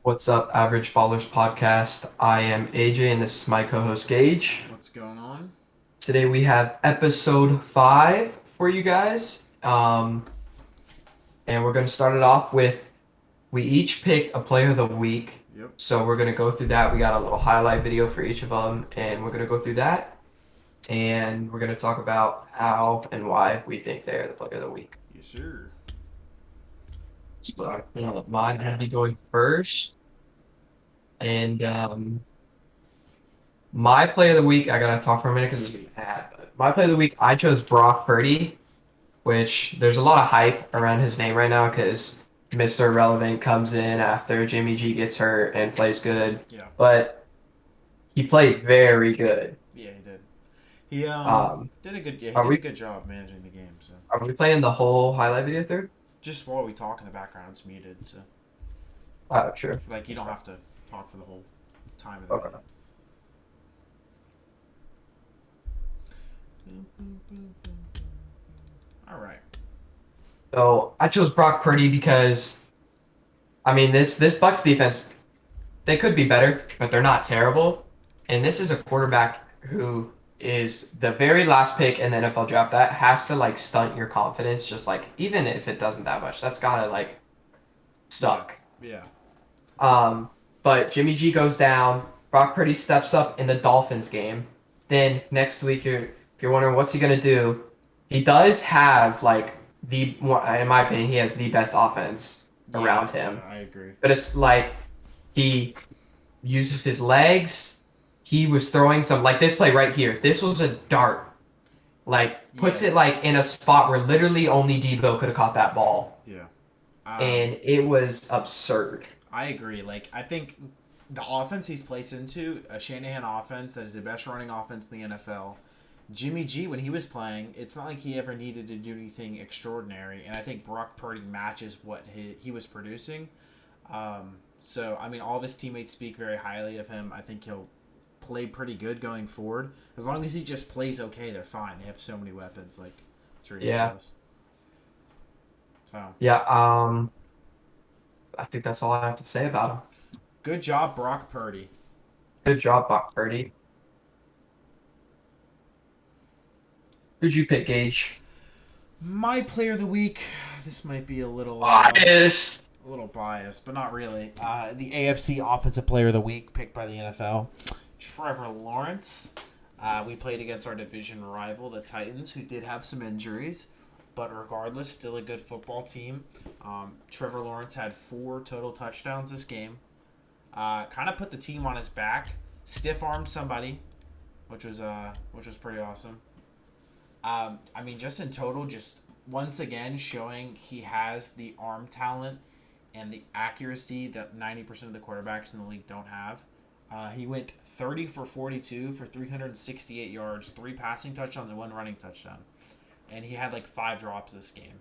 What's up, Average Ballers Podcast? I am AJ and this is my co-host Gage. What's going on? Today we have episode 5 for you guys. And we're going to start it off with we each picked a player of the week. Yep. So we're going to go through that. We got a little highlight video for each of them, and we're going to go through that. And we're going to talk about how and why we think they're the player of the week. Yes, sir. So, mine will be going first. And my play of the week, I gotta talk for a minute because it's gonna be bad. But my play of the week, I chose Brock Purdy, which there's a lot of hype around his name right now because Mr. Relevant comes in after Jimmy G gets hurt and plays good. Yeah. But he played very good. Yeah, he did. He Um, did a good. Yeah, he are did a we good job managing the game. So are we playing the whole highlight video through? just while we talk in the background, it's muted. So Oh, sure. like you don't have to talk for the whole time of the Okay. video. All right. So I chose Brock Purdy because I mean this Bucks defense, they could be better, but they're not terrible. And this is a quarterback who is the very last pick in the NFL draft. That has to like stunt your confidence, just like even if it doesn't that much. That's gotta like Yeah. suck. Yeah. But Jimmy G goes down. Brock Purdy steps up in the Dolphins game. Then next week you're wondering what's he gonna do. He does have like in my opinion, he has the best offense Yeah. around him. I agree. But it's like he uses his legs. He was throwing some like this play right here. This was a dart. Like puts Yeah. it like in a spot where literally only Debo could have caught that ball. Yeah. And it was absurd. I agree. Like I think the offense he's placed into a Shanahan offense that is the best running offense in the NFL. Jimmy G, when he was playing, it's not like he ever needed to do anything extraordinary, and I think Brock Purdy matches what he was producing. So, I mean, all of his teammates speak very highly of him. I think he'll play pretty good going forward. As long as he just plays okay, they're fine. They have so many weapons. Like, it's Yeah. ridiculous. So, Yeah. I think that's all I have to say about him. good job, Brock Purdy. Good job, Brock Purdy. Who'd you pick, Gage? My player of the week. This might be Bias. a little biased, but not really. The AFC Offensive Player of the Week picked by the NFL, Trevor Lawrence. We played against our division rival, the Titans, who did have some injuries, but regardless, still a good football team. Trevor Lawrence had 4 total touchdowns this game. Kind of put the team on his back, stiff armed somebody, which was pretty awesome. I mean, just in total, just once again showing he has the arm talent and the accuracy that 90% of the quarterbacks in the league don't have. He went 30 for 42 for 368 yards, 3 passing touchdowns, and 1 running touchdown. And he had like 5 drops this game.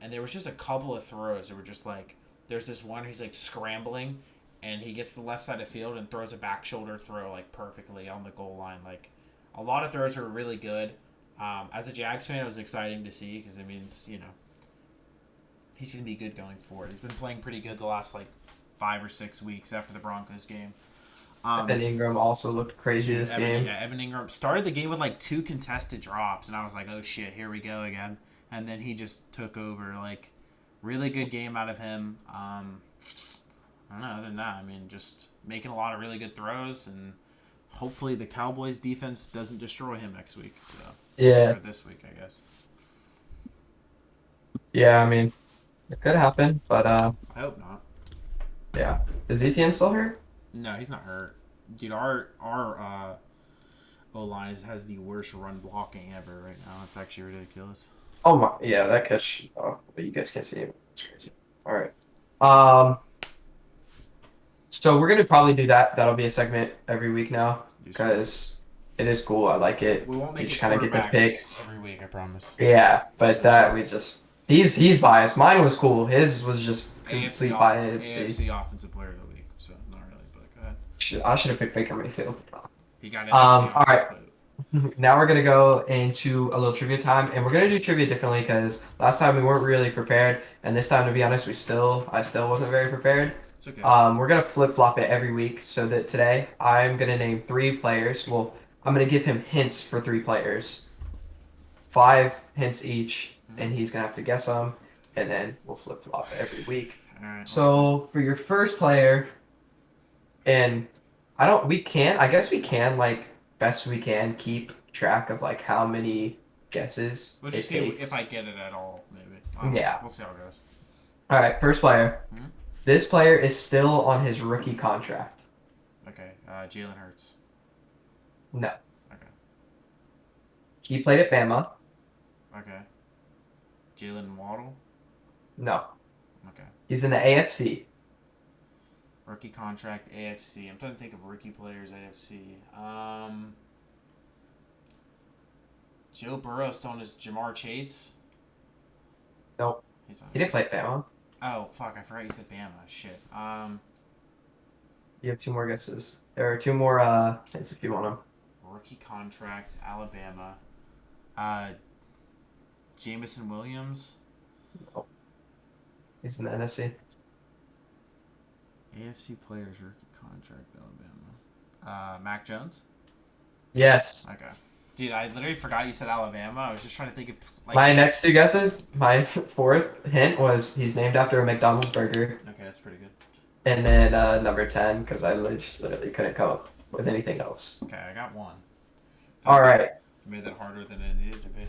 And there was just a couple of throws that were just like, there's this one, he's like scrambling, and he gets to the left side of the field and throws a back shoulder throw like perfectly on the goal line. Like, a lot of throws were really good. As a Jags fan, it was exciting to see because it means, he's going to be good going forward. He's been playing pretty good the last, 5 or 6 weeks after the Broncos game. Evan Ingram also looked crazy this game. Yeah, Evan Ingram started the game with, 2 contested drops, and I was like, oh, shit, here we go again. And then he just took over. Really good game out of him. I don't know, other than that, I mean, just making a lot of really good throws, and hopefully the Cowboys defense doesn't destroy him next week. So. Yeah. Or this week, I guess. Yeah, I mean, it could happen, but I hope not. yeah. Is Etienne still here? No, he's not hurt. Dude, our O line has the worst run blocking ever right now. It's actually ridiculous. Oh my, yeah, that catch. Oh, but you guys can't see it. It's crazy. All right. Um, so we're gonna probably do that. That'll be a segment every week now because it is cool. I like it. We won't You make just it kind of get to pick. every week, I promise. Yeah, but So that sorry. we just he's biased. Mine was cool. His was just AFC complete bias. AFC offensive player of the week. So not really, but go ahead. I should have picked Baker Mayfield. He got All NFC right. offensive player. Now we're gonna go into a little trivia time, and we're gonna do trivia differently because last time we weren't really prepared, and this time, to be honest, I still wasn't very prepared. It's okay. We're gonna flip-flop it every week so that today I'm gonna name three players. Well, I'm gonna give him hints for three players, 5 hints each, and he's gonna have to guess them, and then we'll flip-flop it every week. All right. Let's see. So for your first player, and I guess we can, like, best we can keep track of, like, how many guesses We'll it just see takes. if I get it at all. Maybe. Yeah. We'll see how it goes. All right, first player. Mhm. This player is still on his rookie contract. Okay. Jalen Hurts. No. Okay. He played at Bama. Okay. Jalen Waddle. No. Okay. He's in the AFC. Rookie contract AFC. I'm trying to think of rookie players AFC. Joe Burrow still on his Jamar Chase. Nope. He's on. He didn't play at Bama. Oh fuck! I forgot you said Bama. Shit. You have two more guesses. There are two more hints if you want them. Rookie contract Alabama. Jamison Williams. Nope. He's in the NFC. AFC players rookie contract Alabama. Mac Jones. Yes. Okay. Dude, I literally forgot you said Alabama. I was just trying to think of like. My next two guesses, my fourth hint was he's named after a McDonald's burger. Okay, that's pretty good. And then number 10, because I just literally couldn't come up with anything else. Okay, I got one. All right. You made that harder than it needed to be.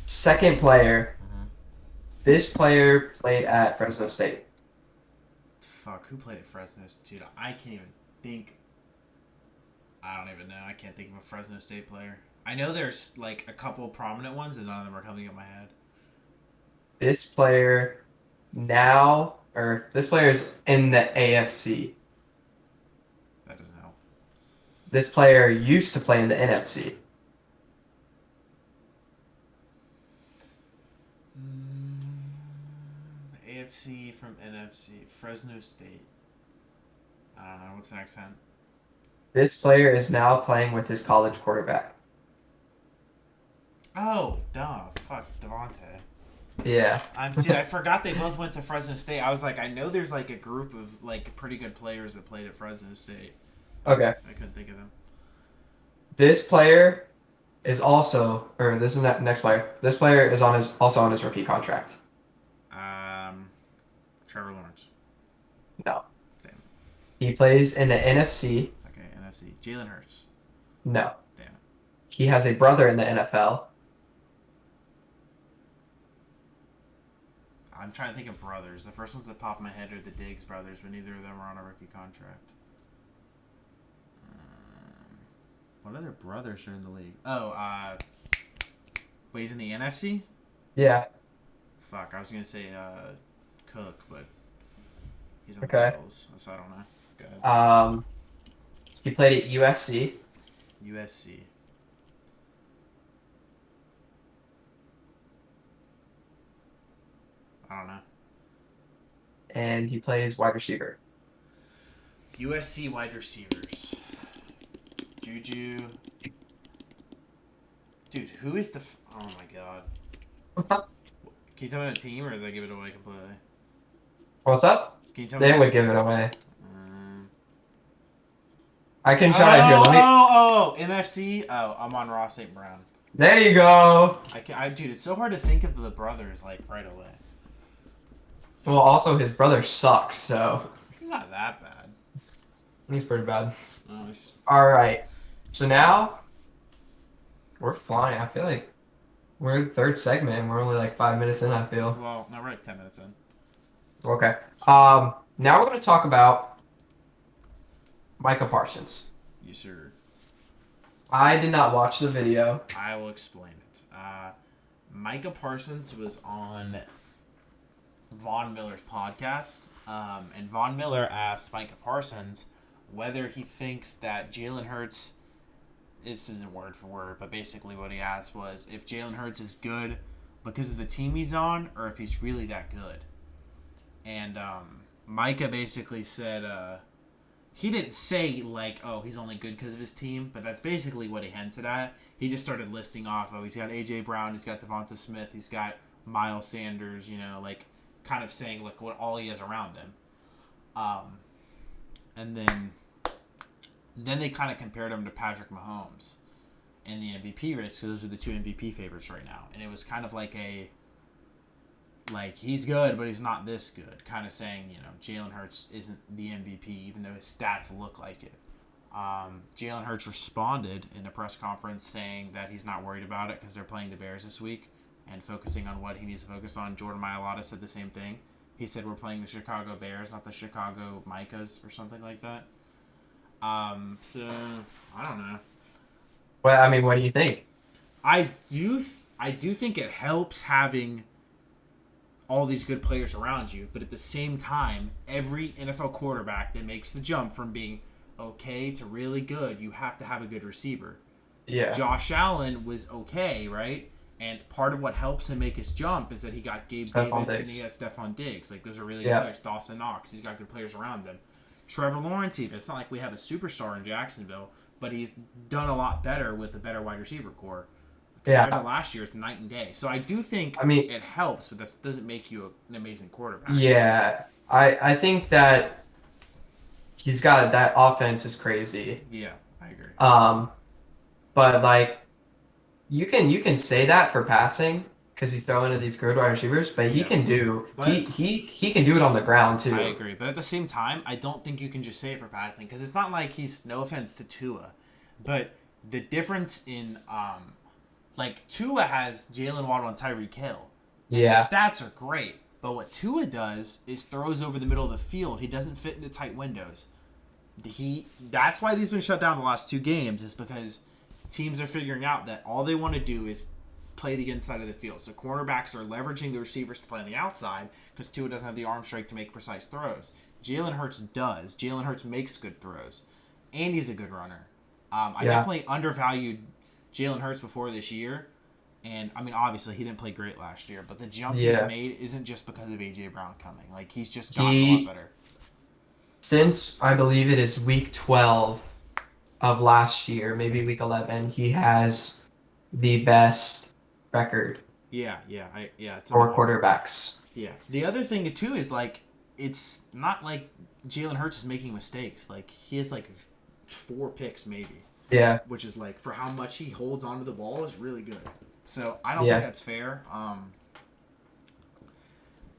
Second player. Mhm. This player played at Fresno State. Fuck, who played at Fresno? Dude, I can't even think. I don't even know. I can't think of a Fresno State player. I know there's like a couple prominent ones, and none of them are coming in my head. This player this player is in the AFC. That doesn't help. This player used to play in the NFC. AFC from NFC. Fresno State. I don't know. What's the next hint? This player is now playing with his college quarterback. Oh, duh. Fuck, Devontae. Yeah. Dude, I forgot they both went to Fresno State. I was like, I know there's like a group of like pretty good players that played at Fresno State. Okay. I couldn't think of them. This player is also, or this is the next player. This player is also on his rookie contract. Trevor Lawrence. No. Damn. He plays in the NFC. Okay, NFC. Jalen Hurts. No. Damn. He has a brother in the NFL. I'm trying to think of brothers. The first ones that pop in my head are the Diggs brothers, but neither of them are on a rookie contract. What other brothers are in the league? Oh, wait, he's in the NFC? Yeah. Fuck, I was gonna say Cook, but he's on Okay. the Bills, so I don't know. Go ahead. He played at USC. USC. I don't know. And he plays wide receiver. USC wide receivers. Juju. Dude, who is the... Oh my god. Can you tell me a team, or did they give it away completely? What's up? Can you tell me... They would give it away. Um, I can shout it here. Let me... NFC? Oh, Amon-Ra St. Brown. There you go. Dude, it's so hard to think of the brothers, like, right away. Well, also his brother sucks, so He's not that bad. he's pretty bad. Nice. All right. So now we're flying. I feel like we're in the third segment and we're only like 5 minutes in, I feel. Well, no, we're like 10 minutes in. Okay. Now we're going to talk about Micah Parsons. Yes, sir. I did not watch the video. I will explain it. Micah Parsons was on Von Miller's podcast, and Von Miller asked Micah Parsons whether he thinks that Jalen Hurts, this isn't word for word, but basically what he asked was if Jalen Hurts is good because of the team he's on, or if he's really that good. And Micah basically said, he didn't say like, oh, he's only good because of his team, but that's basically what he hinted at. He just started listing off, oh, he's got A.J. Brown, he's got Devonta Smith, he's got Miles Sanders, you know, like, kind of saying like what all he has around him. And then they kind of compared him to Patrick Mahomes in the MVP race, because those are the two MVP favorites right now. And it was kind of like he's good, but he's not this good. Kind of saying, Jalen Hurts isn't the MVP, even though his stats look like it. Jalen Hurts responded in a press conference saying that he's not worried about it because they're playing the Bears this week and focusing on what he needs to focus on. Jordan Mailata said the same thing. He said we're playing the Chicago Bears, not the Chicago Micahs or something like that. So I don't know. Well, I mean, what do you think? I do think it helps having all these good players around you, but at the same time, every NFL quarterback that makes the jump from being okay to really good, you have to have a good receiver. Yeah. Josh Allen was okay, right? And part of what helps him make his jump is that he got Gabe Davis and he has Stephon Diggs. Like, those are really good players. Dawson Knox, he's got good players around him. Trevor Lawrence, even. It's not like we have a superstar in Jacksonville, but he's done a lot better with a better wide receiver core. Compared to last year, it's night and day. So I do think it helps, but that doesn't make you an amazing quarterback. Yeah. I think that he's got that offense is crazy. Yeah, I agree. But like you can say that for passing because he's throwing to these good wide receivers, but he can do he can do it on the ground too. I agree, but at the same time, I don't think you can just say it for passing because it's not like he's, no offense to Tua, but the difference in like Tua has Jalen Waddle and Tyreek Hill. Yeah, his stats are great, but what Tua does is throws over the middle of the field. He doesn't fit into tight windows. That's why he's been shut down the last 2 games, is because teams are figuring out that all they want to do is play the inside of the field. So cornerbacks are leveraging the receivers to play on the outside because Tua doesn't have the arm strength to make precise throws. Jalen Hurts does. Jalen Hurts makes good throws, and he's a good runner. I definitely undervalued Jalen Hurts before this year, and I mean, obviously he didn't play great last year, but the jump he's made isn't just because of A.J. Brown coming. Like, he's just gotten a lot better. Since I believe it is week 12 of last year, maybe week 11, he has the best record. It's for quarterbacks. Yeah. The other thing too is like, it's not like Jalen Hurts is making mistakes. Like, he has like 4 picks maybe. Yeah. Which is like, for how much he holds onto the ball, is really good. So I don't think that's fair. I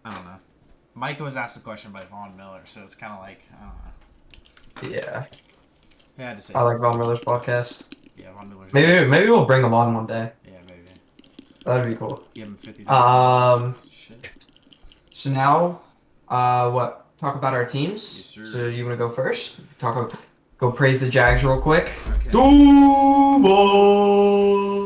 don't know. Micah was asked a question by Von Miller, so it's kind of like, I don't know. Yeah. I had to say. I like Von Miller's podcast. Yeah, Von Miller's. Maybe we'll bring him on one day. Yeah, maybe. That'd be cool. Give him $50. So now, talk about our teams. Yes, sir. So you want to go first? Go praise the Jags real quick. Okay. Duval!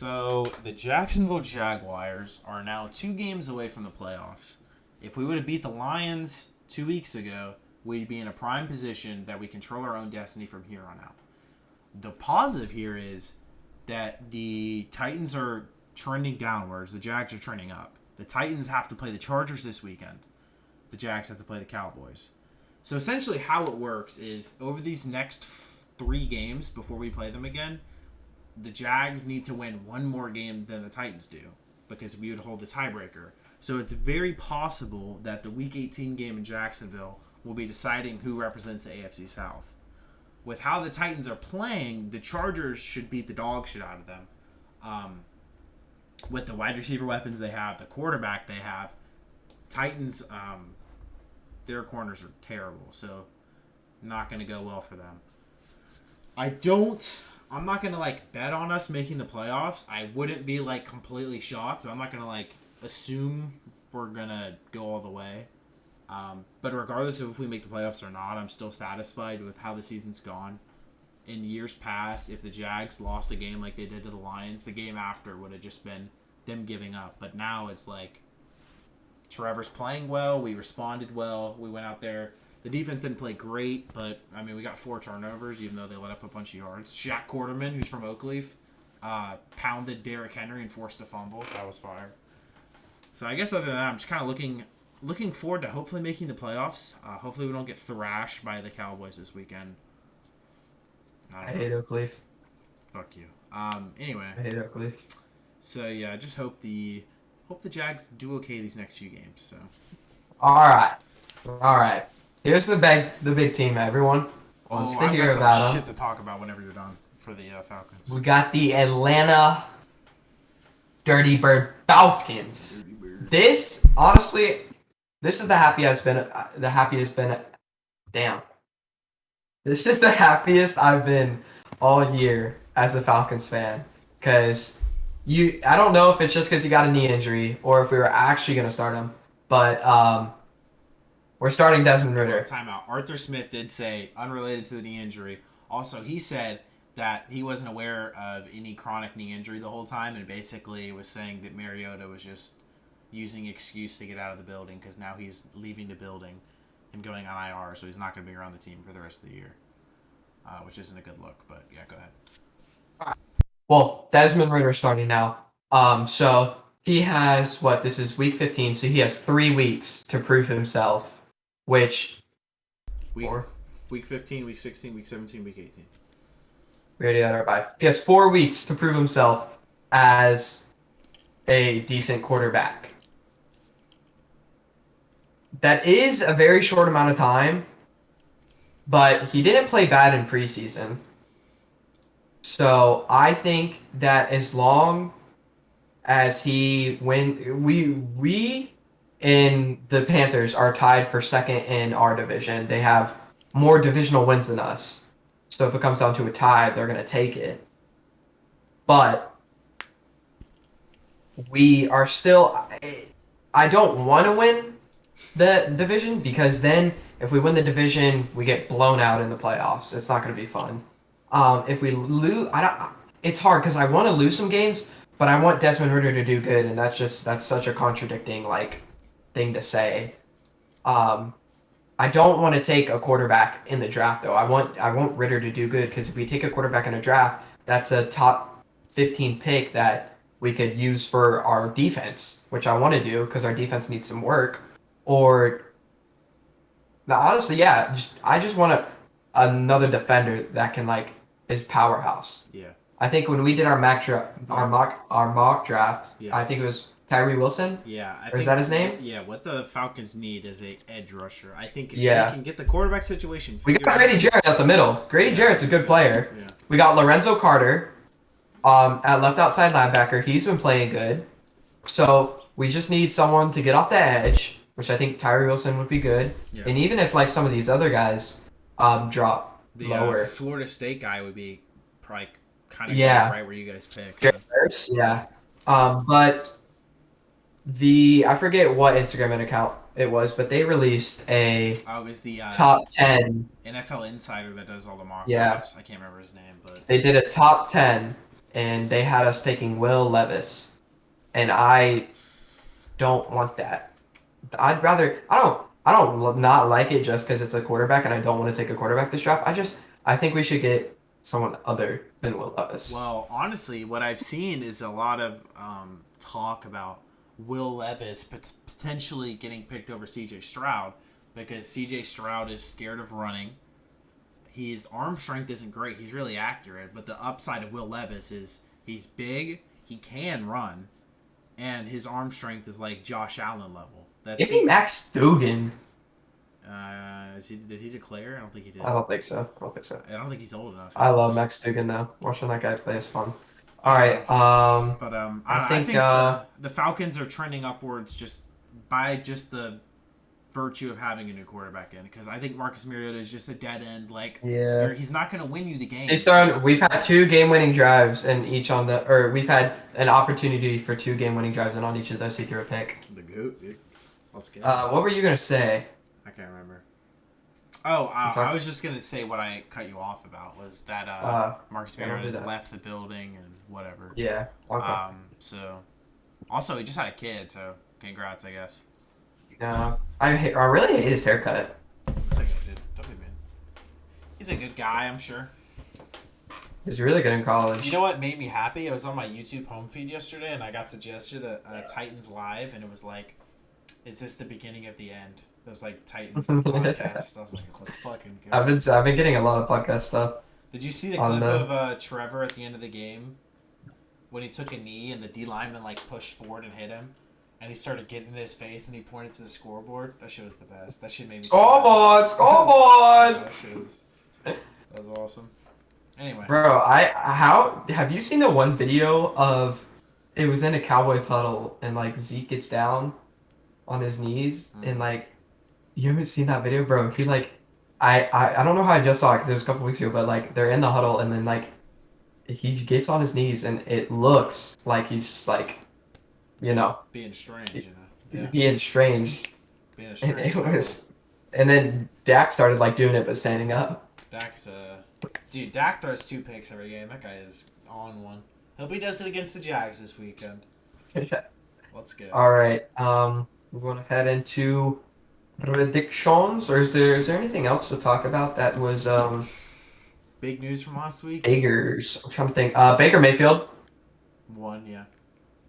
So the Jacksonville Jaguars are now 2 games away from the playoffs. If we would have beat the Lions 2 weeks ago, we'd be in a prime position that we control our own destiny from here on out. The positive here is that the Titans are trending downwards. The Jags are trending up. The Titans have to play the Chargers this weekend. The Jags have to play the Cowboys. So essentially how it works is, over these next 3 games before we play them again, the Jags need to win 1 more game than the Titans do, because we would hold the tiebreaker. So it's very possible that the Week 18 game in Jacksonville will be deciding who represents the AFC South. With how the Titans are playing, the Chargers should beat the dog shit out of them. With the wide receiver weapons they have, the quarterback they have, Titans, their corners are terrible, so not going to go well for them. I'm not going to like bet on us making the playoffs. I wouldn't be like completely shocked, but I'm not going to like assume we're going to go all the way. But regardless of if we make the playoffs or not, I'm still satisfied with how the season's gone. In years past, if the Jags lost a game like they did to the Lions, the game after would have just been them giving up. But now it's like, Trevor's playing well, we responded well, we went out there. The defense didn't play great, but I mean, we got 4 turnovers, even though they let up a bunch of yards. Shaq Quarterman, who's from Oakleaf, pounded Derrick Henry and forced a fumble, so that was fire. So I guess other than that, I'm just kind of looking forward to hopefully making the playoffs. Hopefully we don't get thrashed by the Cowboys this weekend. I hate Oakleaf. Fuck you. Anyway. I hate Oakleaf. So yeah, I just hope the Jags do okay these next few games. So All right. Here's the big team. Everyone wants Oh, to I've got hear some about them. shit to talk about whenever you're done for the Falcons. We got the Atlanta Dirty Bird Falcons. Dirty Bird. This, honestly, this is the happiest been. The happiest been. Damn. This is the happiest I've been all year as a Falcons fan. Cause I don't know if it's just because he got a knee injury or if we were actually gonna start him, but we're starting Desmond Ritter. Timeout. Arthur Smith did say, unrelated to the knee injury. Also, he said that he wasn't aware of any chronic knee injury the whole time, and basically was saying that Mariota was just using excuse to get out of the building because now he's leaving the building and going on IR, so he's not going to be around the team for the rest of the year, which isn't a good look. But yeah, go ahead. Well, Desmond Ritter starting now. So he has what? This is week 15, so he has 3 weeks to prove himself. Which Week 15, week 16, week 17, week 18. We already had our bye. He has 4 weeks to prove himself as a decent quarterback. That is a very short amount of time, but he didn't play bad in preseason. So I think that as long as we in the Panthers are tied for second in our division. They have more divisional wins than us. So if it comes down to a tie, they're going to take it. But we are still... I don't want to win the division because then if we win the division, we get blown out in the playoffs. It's not going to be fun. If we lose... It's hard because I want to lose some games, but I want Desmond Ritter to do good, and that's such a contradicting, thing to say. I don't want to take a quarterback in the draft though. I want Ritter to do good because if we take a quarterback in a draft, that's a top 15 pick that we could use for our defense, which I want to do because our defense needs some work. Or now, honestly, yeah, I just want another defender that can is powerhouse. Yeah. I think when we did our mock draft, Yeah. I think it was Tyree Wilson. Yeah, Is that his name? Yeah, what the Falcons need is a edge rusher. I think if they can get the quarterback situation. We got Grady Jarrett out the middle. Grady Jarrett's a good player. Yeah. We got Lorenzo Carter at left outside linebacker. He's been playing good. So we just need someone to get off the edge, which I think Tyree Wilson would be good. Yeah. And even if some of these other guys drop lower. Florida State guy would be probably kind of right where you guys picked. So. Yeah. But I forget what Instagram account it was, but they released a it was the top 10 NFL Insider that does all the mock drafts. I can't remember his name, but they did a top 10, and they had us taking Will Levis, and I don't want that. I'd rather I don't not like it just because it's a quarterback, and I don't want to take a quarterback this draft. I think we should get someone other than Will Levis. Well, honestly, what I've seen is a lot of talk about Will Levis potentially getting picked over C.J. Stroud because C.J. Stroud is scared of running. His arm strength isn't great. He's really accurate, but the upside of Will Levis is he's big, he can run, and his arm strength is like Josh Allen level. Give me Max Duggan. Did he declare? I don't think he did. I don't think so. I don't think he's old enough. I love Max Duggan though. Watching that guy play is fun. All right. But I think the Falcons are trending upwards just by the virtue of having a new quarterback in, because I think Marcus Mariota is just a dead end. He's not going to win you the game. We've had 2 game-winning drives, and we've had an opportunity for 2 game-winning drives, and on each of those he threw a pick. The goat, dude. Let's get. What were you gonna say? I can't remember. Oh, I was just gonna say what I cut you off about was that Marcus Mariota left the building and whatever. Yeah. Okay. So, also he just had a kid, so congrats, I guess. No, I really hate his haircut. It's okay, dude. Don't be mean. He's a good guy, I'm sure. He's really good in college. You know what made me happy? I was on my YouTube home feed yesterday, and I got suggested a Titans live, and it was like, "Is this the beginning of the end?" It was like Titans podcast. I was like, "Let's fucking go." I've been getting a lot of podcast stuff. Did you see the clip of Trevor at the end of the game when he took a knee and the D lineman pushed forward and hit him? and he started getting in his face and he pointed to the scoreboard. That shit was the best. That shit made me so Scoreboard, happy. scoreboard. That was awesome. Anyway, Bro, how have you seen the one video of it was in a Cowboys huddle and like Zeke gets down on his knees and like you haven't seen that video, bro? He like I don't know how I just saw it because it was a couple weeks ago, but like they're in the huddle and then like he gets on his knees and it looks like he's just like you know being strange, you know. Yeah, being strange being a and strange it fellow. was and then Dak started like doing it but standing up. Dak's dude. Dak throws 2 picks every game. That guy is on one. Hope he does it against the Jags this weekend. Let's go. All right, we're gonna head into predictions, or is there anything else to talk about that was Big news from last week. Baker's? I'm trying to think. Baker Mayfield One, yeah.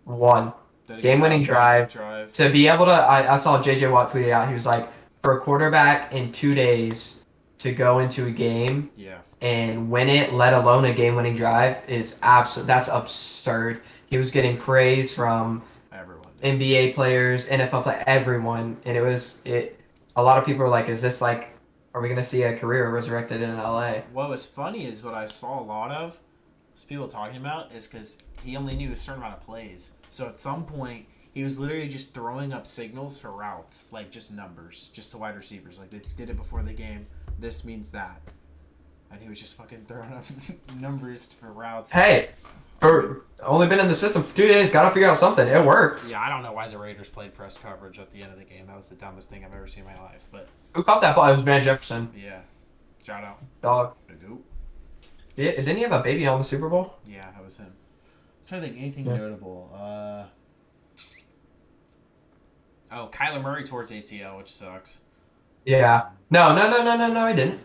won Did a good game-winning job. drive to be able to. I saw JJ Watt tweet it out. He was like, for a quarterback in 2 days to go into a game Yeah. and win it, let alone a game-winning drive, is absolute. That's absurd. He was getting praise from Everyone. Did. NBA players, NFL play, everyone, and it was it. A lot of people were like, "Is this like, are we gonna see a career resurrected in LA?" What was funny is what I saw a lot of is people talking about is because he only knew a certain amount of plays. So at some point, he was literally just throwing up signals for routes, like just numbers, just to wide receivers. Like they did it before the game. This means that. And he was just fucking throwing up numbers for routes. Hey, for only been in the system for 2 days, gotta figure out something. It worked. Yeah, I don't know why the Raiders played press coverage at the end of the game. That was the dumbest thing I've ever seen in my life. But Who caught that ball? It was Van Jefferson. yeah, shout out Dog. the goat. Didn't he have a baby on the Super Bowl? Yeah, that was him. I'm trying to think anything Yeah. notable. Kyler Murray towards ACL, which sucks. Yeah. No. He didn't.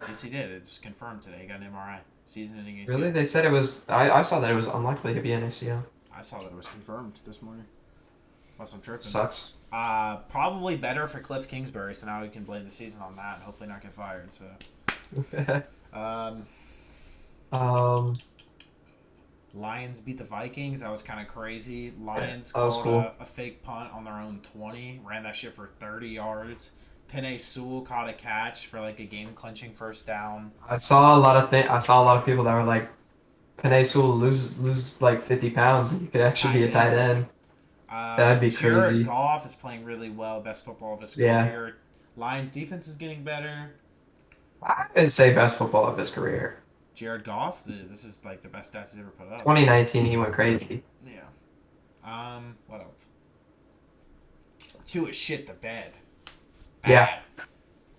Yes, he did. It's confirmed today. He got an MRI. Season-ending ACL. Really? They said it was. I saw that it was unlikely to be an ACL. I saw that it was confirmed this morning. Unless I'm tripping. Sucks. Probably better for Cliff Kingsbury, so now we can blame the season on that and hopefully not get fired. So, um. Lions beat the Vikings. That was kind of crazy. Lions that was called cool. a fake punt on their own 20, ran that shit for 30 yards. Penei Sewell caught a catch for like a game-clinching first down. I saw a lot of I saw a lot of people that were like, Penei Sewell lose like 50 pounds and he could actually be a tight end. That'd be Jared crazy. Goff is playing really well. Best football of his Yeah. career. Lions defense is getting better. I would say best football of his career. Jared Goff, this is like the best stats he's ever put up. 2019, he went crazy. Yeah. What else? Tua shit the bed. Yeah. Bad.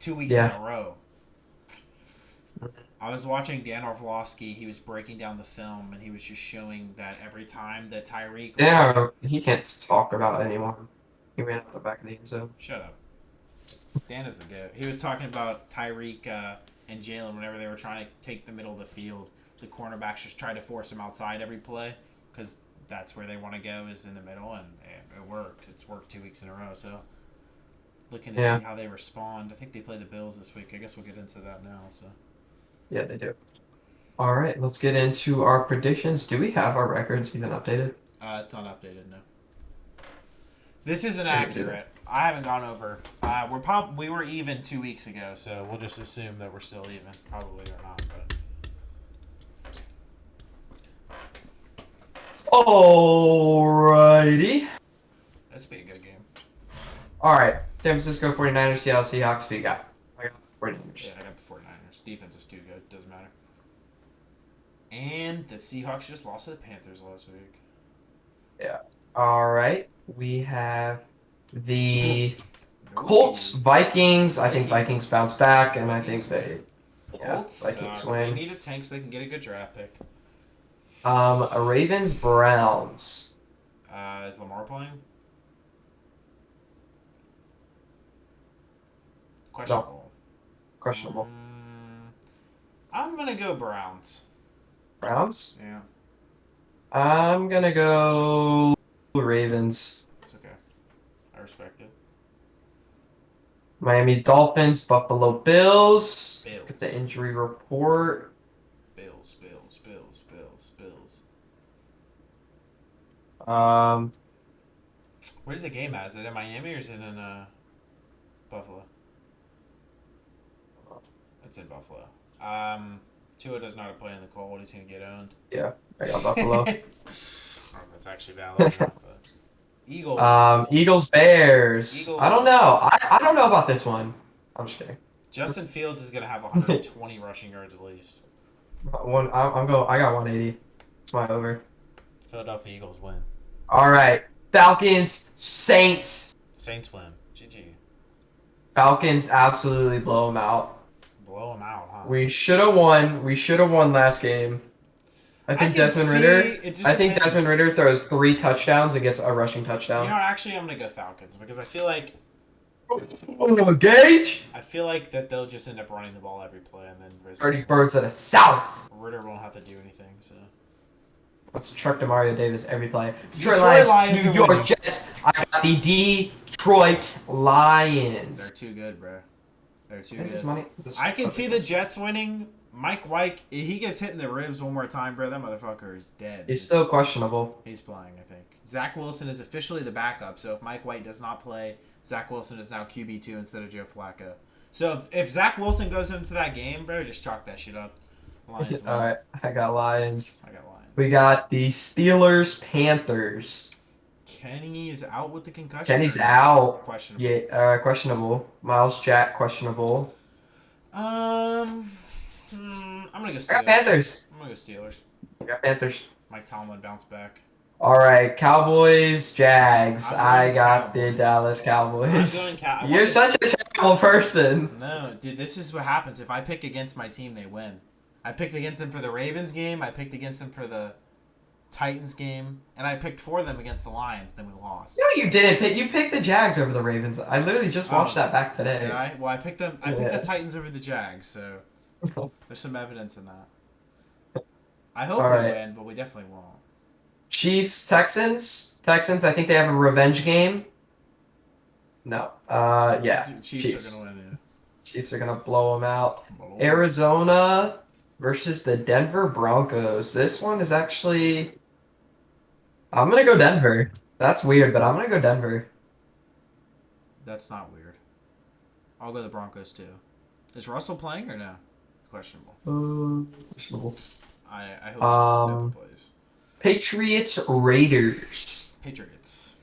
2 weeks Yeah. in a row. I was watching Dan Orlovsky. He was breaking down the film, and he was just showing that every time that Tyreek... Yeah, he can't talk about anyone. He ran out the back of the end zone. Shut up. Dan is the goat. He was talking about Tyreek and Jalen whenever they were trying to take the middle of the field. The cornerbacks just tried to force him outside every play because that's where they want to go is in the middle, and it worked. It's worked 2 weeks in a row, so looking to see how they respond. I think they play the Bills this week. I guess we'll get into that now. So Yeah, they do. All right, let's get into our predictions. Do we have our records even updated? it's not updated, no. This isn't accurate. I haven't gone over. We were even 2 weeks ago, so we'll just assume that we're still even. Probably or not, but. Alrighty. This will be a good game. All right, San Francisco 49ers, Seattle Seahawks. Who you got? I got 49ers. Yeah, I got the 49ers. Defense is too good. Doesn't matter. And the Seahawks just lost to the Panthers last week. Yeah. All right, we have the Colts, Vikings. I think Vikings bounce back, and I think they. Yeah, Colts, Vikings they win. need a tank so they can get a good draft pick. Ravens, Browns. Is Lamar playing? Questionable. Questionable. I'm gonna go Browns. Browns. Yeah, I'm gonna go Ravens. it's okay. I respect it. Miami Dolphins, Buffalo Bills. Bills. Look at the injury report. Bills. Where's the game at? Is it in Miami or is it in Buffalo? It's in Buffalo. Tua does not play in the cold. He's gonna get owned. Yeah, I got I don't Buffalo. know if that's actually valid or not, but Eagles. Eagles Bears. I don't Eagles. know. I don't know about this one. I'm just kidding. Justin Fields is gonna have 120 rushing yards at least. I'm going. I got 180. It's my over. Philadelphia Eagles win. All right, Falcons Saints. Saints win. GG. Falcons absolutely blow them out. Blow them out, huh? We should have won. We should have won last game. I think can Desmond see- Ritter. it just I think depends. Desmond Ritter throws 3 touchdowns and gets a rushing touchdown. You know what? Actually, I'm gonna go Falcons because I feel like Gage. that they'll just end up running the ball every play, and then 30 birds of the south. Ritter won't have to do anything. So Let's truck to Mario Davis every play. Detroit Lions New are York winning. Jets. I got the Detroit Lions. they're too good, bro. They're too This is good. money. I can see the Jets winning. Mike White, if he gets hit in the ribs one more time, bro, that motherfucker is dead. He's still questionable. He's playing, I think. Zach Wilson is officially the backup, so if Mike White does not play, Zach Wilson is now QB2 instead of Joe Flacco. So if Zach Wilson goes into that game, bro, just chalk that shit up. Lions win. All right, I got Lions. I got Lions. We got the Steelers Panthers. Kenny is out with the concussion. Kenny's out. Questionable. Yeah, questionable. Miles Jack questionable. I'm gonna go I Steelers. got Panthers. I'm gonna go Steelers. I got Panthers. Mike Tomlin bounce back. All right, Cowboys, Jags. I'm I going got the Cowboys. Dallas Cowboys. I'm going You're such a terrible person. No, dude, this is what happens. If I pick against my team, they win. I picked against them for the Ravens game. I picked against them for the Titans game, and I picked for them against the Lions. Then we lost. No, you didn't pick. You picked the Jags over the Ravens. I literally just watched that back today. Did I? Well, I picked them. I picked Yeah. the Titans over the Jags, so there's some evidence in that. I hope All we right. win, but we definitely won't. Chiefs, Texans. Texans. I think they have a revenge game. No. Yeah. Chiefs are gonna win. Chiefs are gonna blow them out. Yeah. Arizona versus the Denver Broncos. This one is actually. I'm gonna go Denver. That's weird, but I'm gonna go Denver. That's not weird. I'll go the Broncos too. Is Russell playing or no? Questionable. Questionable. I hope Um, he plays. Patriots Raiders. Patriots.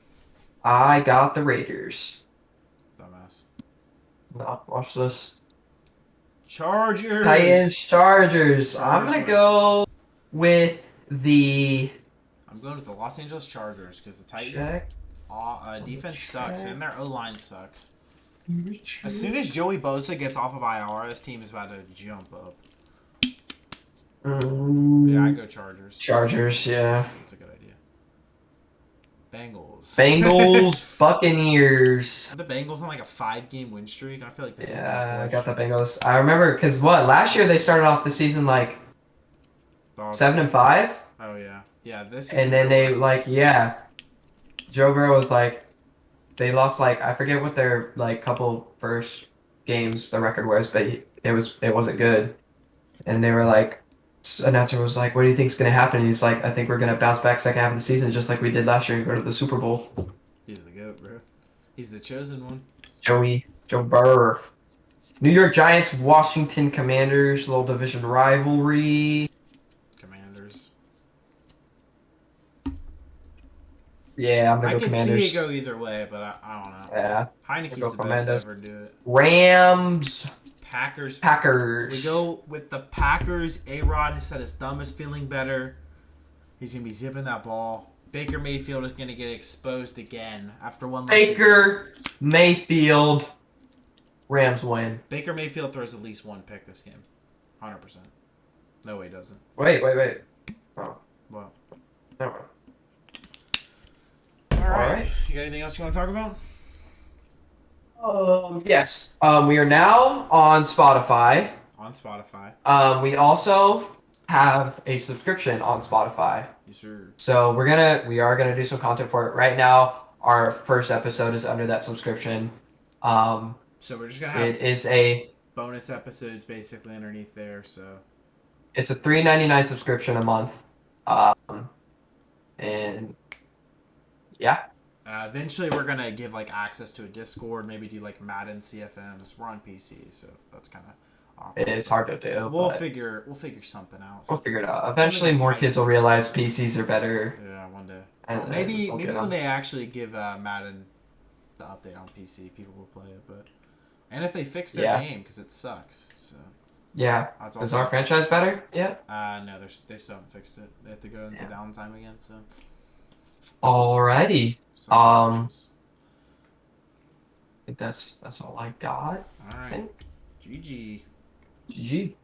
I got the Raiders. Dumbass. No, watch this. Chargers. Titans Chargers. I'm Chargers. gonna go with the I'm going with the Los Angeles Chargers because the Titans check. defense sucks and their O-line sucks. As As soon as Joey Bosa gets off of IR, this team is about to jump up. Yeah, I go Chargers. Chargers, yeah. That's a good idea. Bengals. Bengals, Buccaneers. Are the Bengals on like a 5-game win streak? I feel like this Yeah, I is got the Bengals. I remember because last year they started off the season like Dogs. 7-5, Oh yeah, yeah. This. and then they Joe Burrow was like, they lost like I forget what their like couple first games the record was, but it wasn't good, and they were like. Announcer was like, "What do you think's gonna happen?" And he's like, "I think we're gonna bounce back second half of the season, just like we did last year, and go to the Super Bowl." He's the goat, bro. He's the chosen one. Joe Burr. New York Giants, Washington Commanders, little division rivalry. Commanders. Yeah, I'm gonna I go could Commanders. see it go either way, but I don't know. Yeah, Heineke's go the Commanders. best to ever do it. Rams, Packers. Packers. We go with the Packers. A-Rod has said his thumb is feeling better. He's going to be zipping that ball. Baker Mayfield is going to get exposed again after one. Baker Mayfield. Rams win. Baker Mayfield throws at least one pick this game. 100%. No, he doesn't. Wait. Oh, Well. never mind. All right. right. You got anything else you want to talk about? Yes. We are now on Spotify. On Spotify. We also have a subscription on Spotify. Yes, sir. So we are gonna do some content for it. Right now, our first episode is under that subscription. So we're just going to have It is a bonus episodes basically underneath there. So it's a $3.99 subscription a month. And yeah, Eventually, we're gonna give like access to a Discord. Maybe do like Madden CFMs. We're on PC, so that's kind of awkward. It's hard to do, We'll but figure something out. we'll figure it out. Something Eventually, that's more high kids will speed. realize PCs are better, Yeah, one day. and Well, maybe we'll maybe get when 'em. they actually give Madden the update on PC, people will play it. But and if they fix their Yeah. game because it sucks. So Yeah. that's Is also our franchise better? Yeah. no, they still haven't fixed it. They have to go into Yeah. downtime again. So Alrighty. some Um, issues. I think that's all I got. All I right, think. GG. GG.